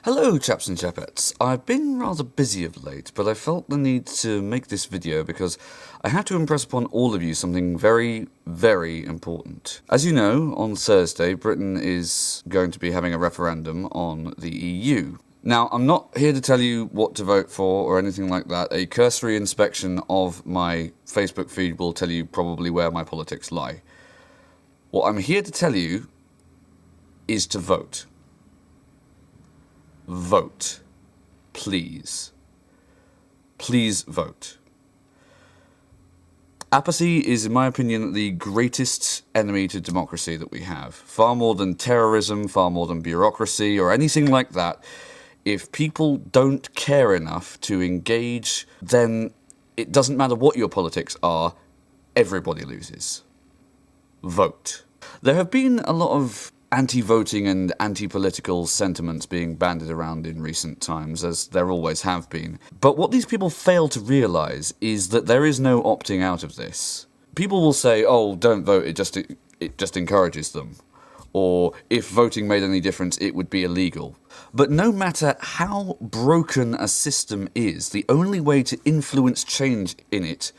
Hello chaps and chapettes. I've been rather busy of late, but I felt the need to make this video because I had to impress upon all of you something very, very important. As you know, on Thursday, Britain is going to be having a referendum on the EU. Now, I'm not here to tell you what to vote for or anything like that. A cursory inspection of my Facebook feed will tell you probably where my politics lie. What I'm here to tell you is to vote. Vote. Please. Please vote. Apathy is, in my opinion, the greatest enemy to democracy that we have. Far more than terrorism, far more than bureaucracy, or anything like that. If people don't care enough to engage, then it doesn't matter what your politics are, everybody loses. Vote. There have been a lot of anti-voting and anti-political sentiments being bandied around in recent times, as there always have been. But what these people fail to realise is that there is no opting out of this. People will say, oh, don't vote, it just encourages them. Or, if voting made any difference, it would be illegal. But no matter how broken a system is, the only way to influence change in it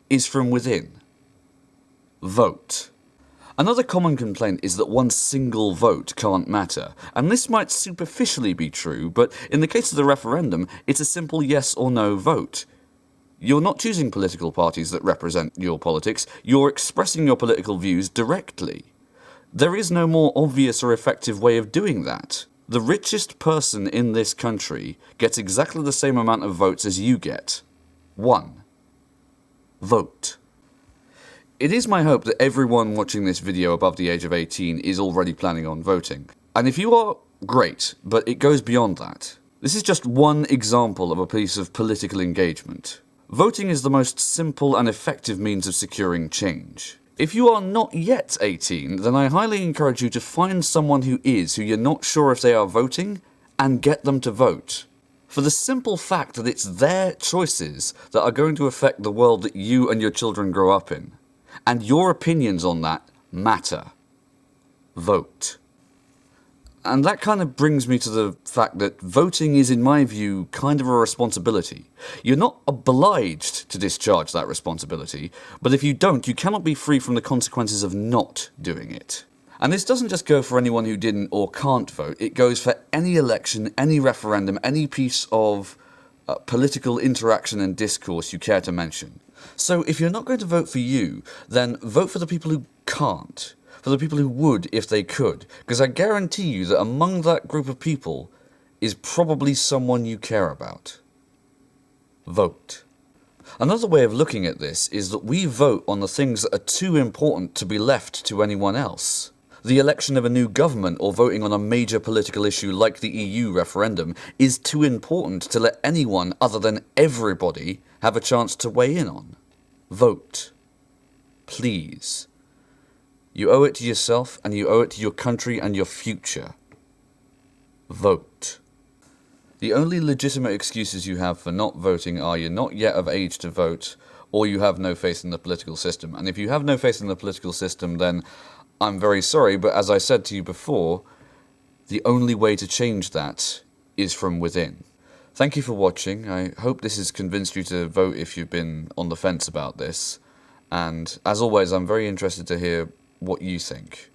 is from within. Vote. Another common complaint is that one single vote can't matter, and this might superficially be true, but in the case of the referendum, it's a simple yes or no vote. You're not choosing political parties that represent your politics, you're expressing your political views directly. There is no more obvious or effective way of doing that. The richest person in this country gets exactly the same amount of votes as you get. 1. Vote. It is my hope that everyone watching this video above the age of 18 is already planning on voting. And if you are, great, but it goes beyond that. This is just one example of a piece of political engagement. Voting is the most simple and effective means of securing change. If you are not yet 18, then I highly encourage you to find someone who you're not sure if they are voting, and get them to vote. For the simple fact that it's their choices that are going to affect the world that you and your children grow up in. And your opinions on that matter. Vote. And that kind of brings me to the fact that voting is, in my view, kind of a responsibility. You're not obliged to discharge that responsibility, but if you don't, you cannot be free from the consequences of not doing it. And this doesn't just go for anyone who didn't or can't vote, it goes for any election, any referendum, any piece of political interaction and discourse you care to mention. So if you're not going to vote for you, then vote for the people who can't, for the people who would if they could, because I guarantee you that among that group of people is probably someone you care about. Vote. Another way of looking at this is that we vote on the things that are too important to be left to anyone else. The election of a new government or voting on a major political issue like the EU referendum is too important to let anyone other than everybody have a chance to weigh in on. Vote. Please. You owe it to yourself, and you owe it to your country and your future. Vote. The only legitimate excuses you have for not voting are you're not yet of age to vote, or you have no faith in the political system. And if you have no faith in the political system, then I'm very sorry, but as I said to you before, the only way to change that is from within. Thank you for watching. I hope this has convinced you to vote if you've been on the fence about this. And as always, I'm very interested to hear what you think.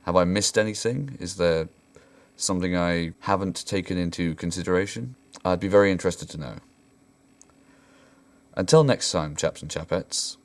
Have I missed anything? Is there something I haven't taken into consideration? I'd be very interested to know. Until next time, chaps and chapettes.